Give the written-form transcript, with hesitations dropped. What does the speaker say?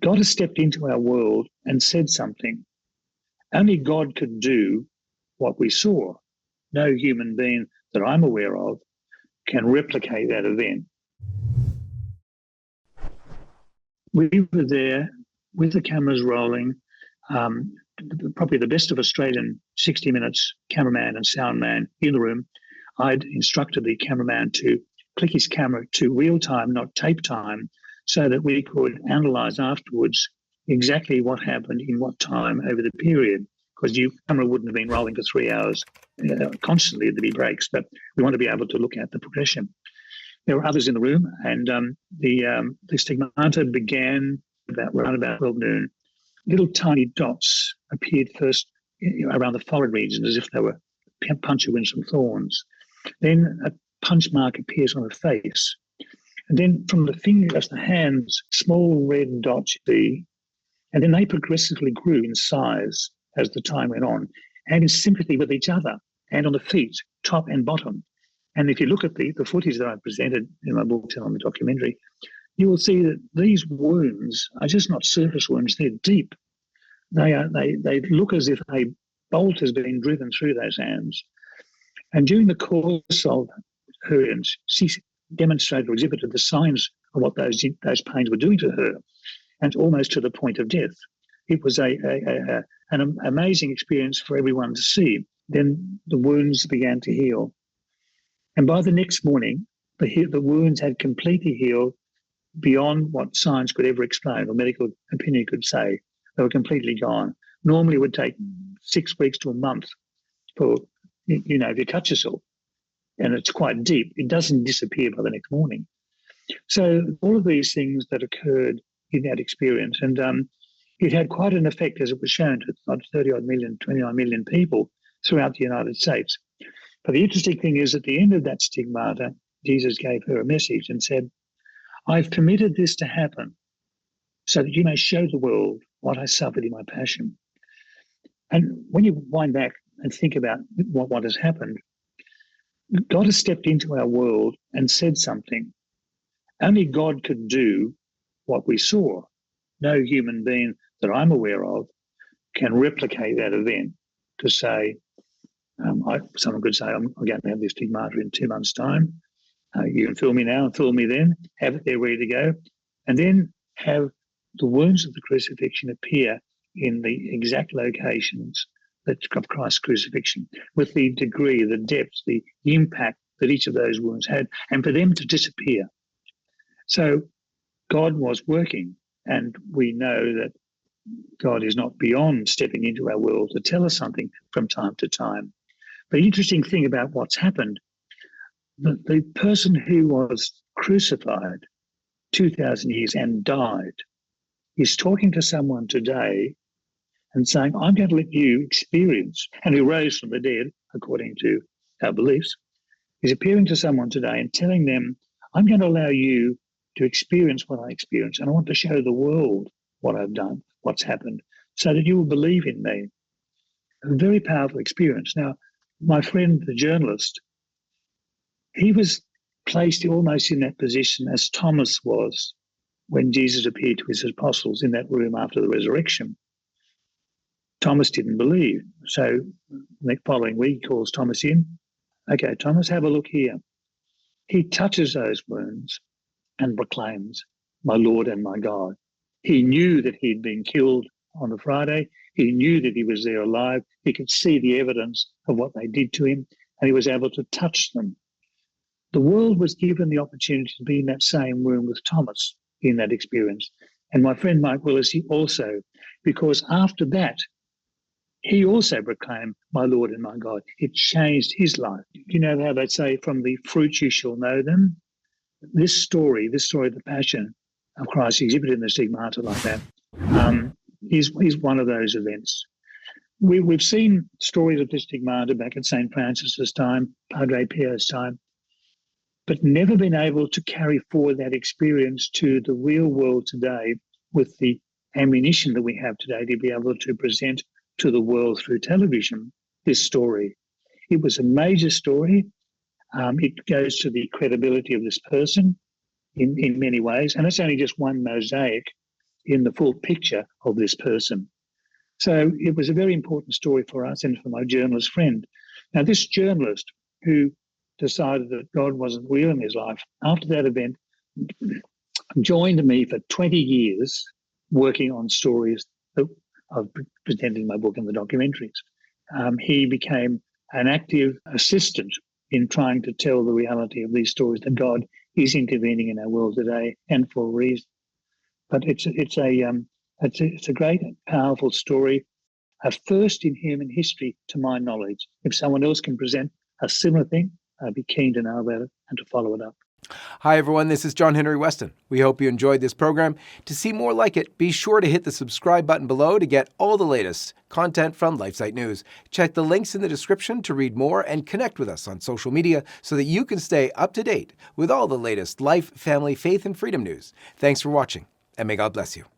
God has stepped into our world and said something. Only God could do what we saw. No human being that I'm aware of can replicate that event. We were there with the cameras rolling, probably the best of Australian 60 Minutes cameraman and sound man in the room. I'd instructed the cameraman to click his camera to real time, not tape time, so that we could analyse afterwards exactly what happened in what time over the period, because your camera wouldn't have been rolling for 3 hours constantly. There'd be breaks, but we want to be able to look at the progression. There were others in the room, and the stigmata began around about 12 noon. Little tiny dots appeared first around the forehead region as if they were puncture wounds from thorns. Then a punch mark appears on the face. And then from the fingers, the hands, small red dots see, and then they progressively grew in size as the time went on, and in sympathy with each other, and on the feet, top and bottom. And if you look at the footage that I presented in my book and on the documentary, you will see that these wounds are just not surface wounds, they're deep. They look as if a bolt has been driven through those hands. And during the course of her illness, she demonstrated or exhibited the signs of what those pains were doing to her, and almost to the point of death. It was an amazing experience for everyone to see. Then the wounds began to heal. And by the next morning, the wounds had completely healed beyond what science could ever explain or medical opinion could say. They were completely gone. Normally it would take 6 weeks to a month for, if you cut yourself and it's quite deep, it doesn't disappear by the next morning. So all of these things that occurred in that experience, and it had quite an effect, as it was shown to 30-odd million, 29 million people throughout the United States. But the interesting thing is, at the end of that stigmata, Jesus gave her a message and said, I've permitted this to happen so that you may show the world what I suffered in my passion. And when you wind back and think about what has happened, God has stepped into our world and said something. Only God could do what we saw. No human being that I'm aware of can replicate that event to say, someone could say, I'm going to have this stigmata in 2 months' time. You can film me now and film me then, have it there ready to go, and then have the wounds of the crucifixion appear in the exact locations of Christ's crucifixion, with the degree, the depth, the impact that each of those wounds had, and for them to disappear. So God was working, and we know that God is not beyond stepping into our world to tell us something from time to time. But the interesting thing about what's happened, the person who was crucified 2,000 years and died is talking to someone today and saying, I'm going to let you experience, and who rose from the dead, according to our beliefs, is appearing to someone today and telling them, I'm going to allow you to experience what I experienced, and I want to show the world what I've done, what's happened, so that you will believe in me. A very powerful experience. Now, my friend, the journalist, he was placed almost in that position as Thomas was when Jesus appeared to his apostles in that room after the resurrection. Thomas didn't believe. So the following week, he calls Thomas in. Okay, Thomas, have a look here. He touches those wounds and proclaims, my Lord and my God. He knew that he'd been killed on the Friday. He knew that he was there alive. He could see the evidence of what they did to him, and he was able to touch them. The world was given the opportunity to be in that same room with Thomas in that experience. And my friend Mike Willis, he also, because after that, he also proclaimed, my Lord and my God. It changed his life. You know how they say, from the fruit you shall know them? This story of the passion of Christ exhibited in the stigmata like that, is one of those events. We've seen stories of the stigmata back at St. Francis's time, Padre Pio's time, but never been able to carry forward that experience to the real world today with the ammunition that we have today to be able to present to the world through television this story. It was a major story. It goes to the credibility of this person in many ways, and it's only just one mosaic in the full picture of this person. So it was a very important story for us and for my journalist friend. Now, this journalist who decided that God wasn't real in his life, after that event, joined me for 20 years working on stories that I've presented in my book and the documentaries. He became an active assistant in trying to tell the reality of these stories, that God is intervening in our world today and for a reason. But it's a great, powerful story, a first in human history, to my knowledge. If someone else can present a similar thing, I'd be keen to know about it and to follow it up. Hi, everyone. This is John Henry Westen. We hope you enjoyed this program. To see more like it, be sure to hit the subscribe button below to get all the latest content from LifeSite News. Check the links in the description to read more and connect with us on social media so that you can stay up to date with all the latest life, family, faith, and freedom news. Thanks for watching, and may God bless you.